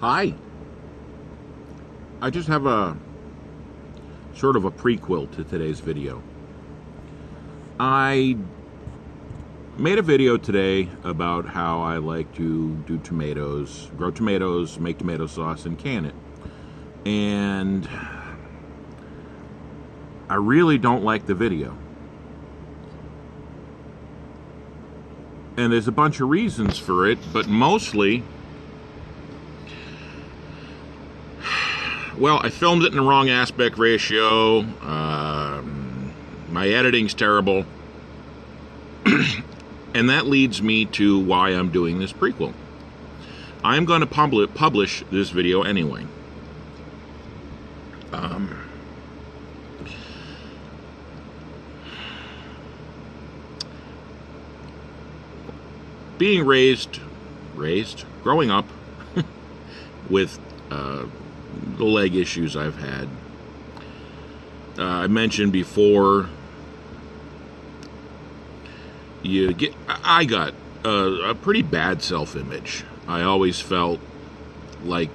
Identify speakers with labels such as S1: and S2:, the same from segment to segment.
S1: Hi. I just have a sort of a prequel to today's video. I made a video today about how I like to do tomatoes, grow tomatoes, make tomato sauce, and can it. And I really don't like the video. And there's a bunch of reasons for it, but mostly, well, I filmed it in the wrong aspect ratio. My editing's terrible. And that leads me to why I'm doing this prequel. I'm going to publish this video anyway. Being growing up with the leg issues I've had. I mentioned before, I got a pretty bad self-image. I always felt like,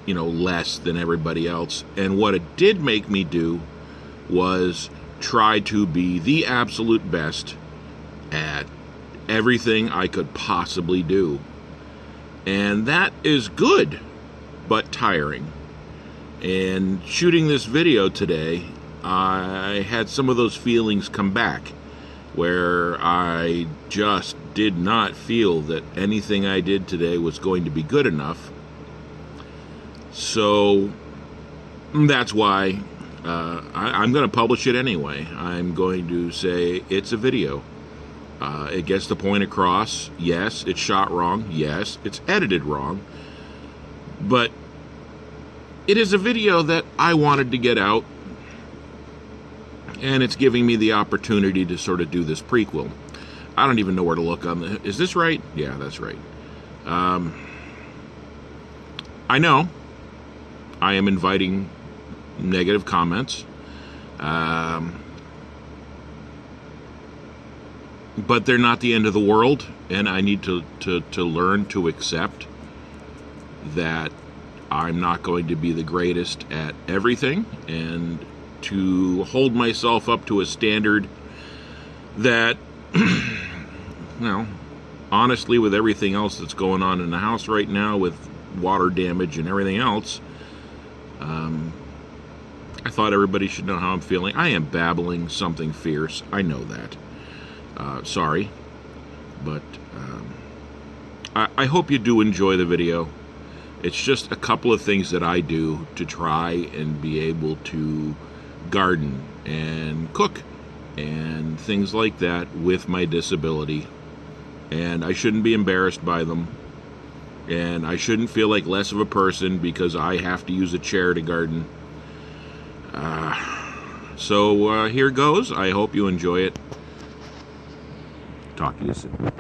S1: less than everybody else. And what it did make me do was try to be the absolute best at everything I could possibly do. And that is good, but tiring. And shooting this video today, I had some of those feelings come back, where I just did not feel that anything I did today was going to be good enough. So that's why I'm going to publish it anyway. I'm going to say it's a video. It gets the point across. Yes, it's shot wrong. Yes, it's edited wrong. But it is a video that I wanted to get out, and it's giving me the opportunity to sort of do this prequel. I don't even know where to look on the... Is this right? Yeah, that's right. I know I am inviting negative comments. But they're not the end of the world, and I need to learn to accept that I'm not going to be the greatest at everything, and to hold myself up to a standard that, honestly, with everything else that's going on in the house right now, with water damage and everything else, I thought everybody should know how I'm feeling. I am babbling something fierce. I know that. Sorry, but I hope you do enjoy the video. It's just a couple of things that I do to try and be able to garden and cook and things like that with my disability. And I shouldn't be embarrassed by them. And I shouldn't feel like less of a person because I have to use a chair to garden. So here goes. I hope you enjoy it. Talk to you soon.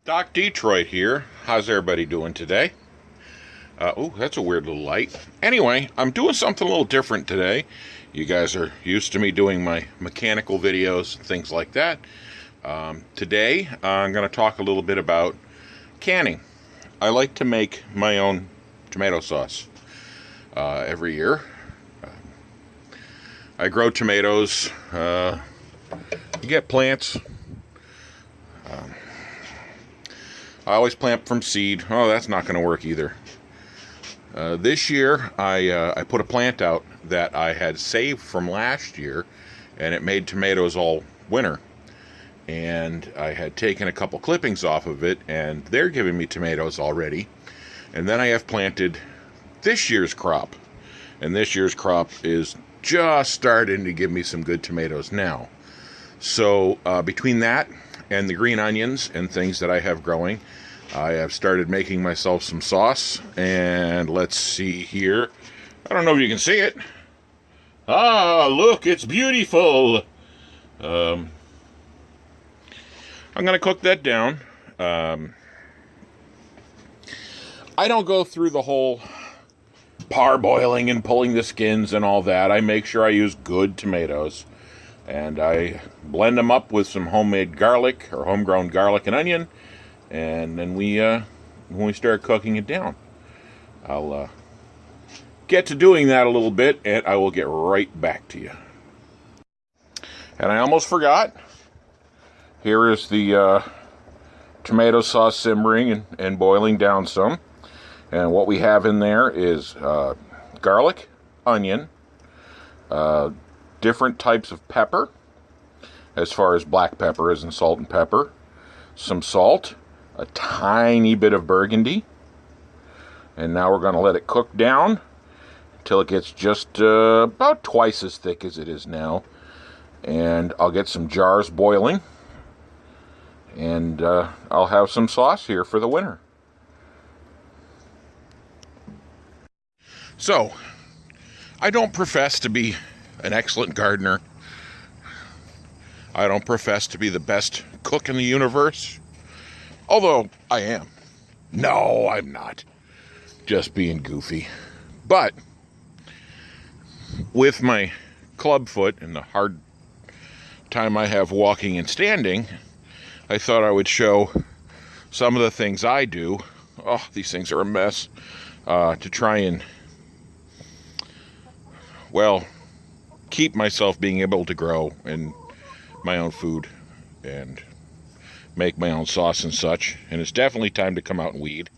S1: Doc Detroit here. How's everybody doing today? Oh, that's a weird little light. Anyway, I'm doing something a little different today. You guys are used to me doing my mechanical videos and things like that. Today, I'm going to talk a little bit about canning. I like to make my own tomato sauce every year. I grow tomatoes. You get plants. I always plant from seed. Oh, that's not going to work either. This year, I put a plant out that I had saved from last year, and it made tomatoes all winter. And I had taken a couple clippings off of it, and they're giving me tomatoes already. And then I have planted this year's crop. And this year's crop is just starting to give me some good tomatoes now. So between that and the green onions and things that I have growing, I have started making myself some sauce. And let's see here. I don't know if you can see it. Ah, look, it's beautiful. I'm going to cook that down. I don't go through the whole parboiling and pulling the skins and all that. I make sure I use good tomatoes. And I blend them up with some homemade garlic or homegrown garlic and onion. And then when we start cooking it down. I'll get to doing that a little bit, and I will get right back to you. And I almost forgot. Here is the tomato sauce simmering and boiling down some. And what we have in there is garlic, onion, different types of pepper, as far as black pepper is and salt and pepper, some salt, a tiny bit of burgundy, and now we're going to let it cook down until it gets just about twice as thick as it is now. And I'll get some jars boiling, and I'll have some sauce here for the winter. So, I don't profess to be an excellent gardener. I don't profess to be the best cook in the universe, although I am. No, I'm not. Just being goofy. But with my club foot and the hard time I have walking and standing, I thought I would show some of the things I do. Oh, these things are a mess. To try and, well, keep myself being able to grow and my own food and make my own sauce and such. And it's definitely time to come out and weed.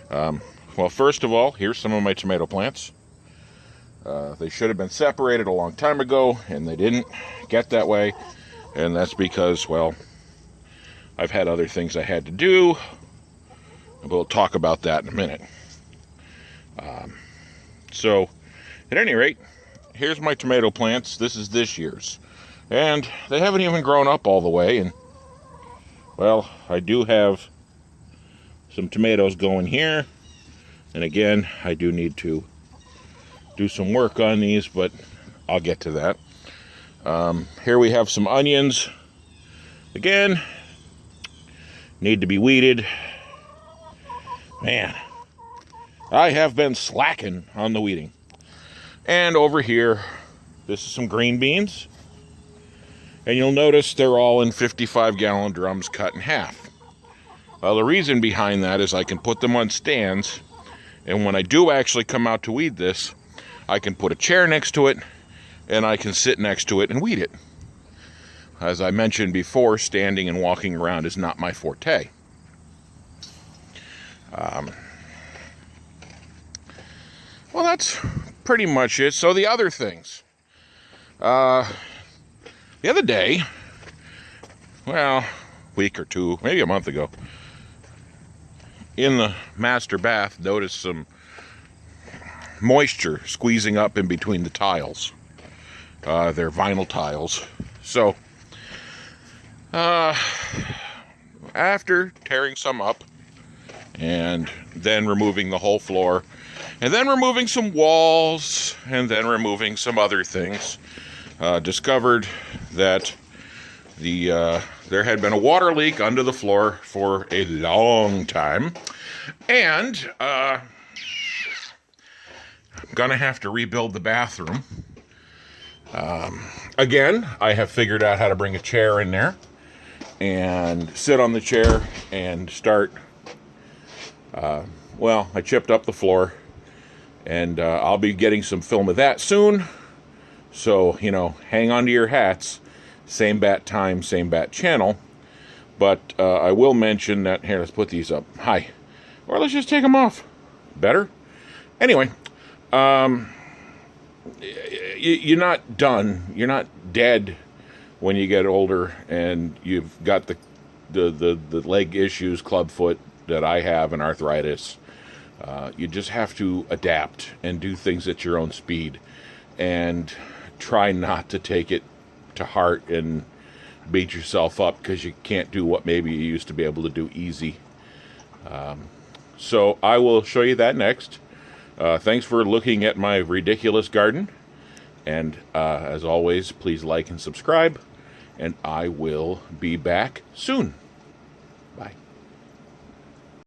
S1: Well, first of all, here's some of my tomato plants. They should have been separated a long time ago, and they didn't get that way. And that's because, well, I've had other things I had to do. We'll talk about that in a minute. So, at any rate, here's my tomato plants. This is this year's. And they haven't even grown up all the way. And, well, I do have some tomatoes going here. And again, I do need to do some work on these, but I'll get to that. Here we have some onions. Again, need to be weeded. Man, I have been slacking on the weeding. And over here, this is some green beans. And you'll notice they're all in 55-gallon drums cut in half. Well, the reason behind that is I can put them on stands, and when I do actually come out to weed this, I can put a chair next to it, and I can sit next to it and weed it. As I mentioned before, standing and walking around is not my forte. Well, that's pretty much it. So the other things. The other day, well, week or two, maybe a month ago, in the master bath, noticed some moisture squeezing up in between the tiles. They're vinyl tiles. So, after tearing some up, and then removing the whole floor, and then removing some walls, and then removing some other things, discovered that there had been a water leak under the floor for a long time, and I'm gonna have to rebuild the bathroom. Again, I have figured out how to bring a chair in there and sit on the chair and start. Well, I chipped up the floor, and I'll be getting some film of that soon. So, you know, hang on to your hats. Same bat time, same bat channel. But I will mention that, here, let's put these up high. Or let's just take them off. Better? Anyway, you're not done. You're not dead when you get older and you've got the leg issues, clubfoot that I have, and arthritis. You just have to adapt and do things at your own speed. And try not to take it to heart and beat yourself up because you can't do what maybe you used to be able to do easy. So I will show you that next. Thanks for looking at my ridiculous garden. And as always, please like and subscribe. And I will be back soon. Bye.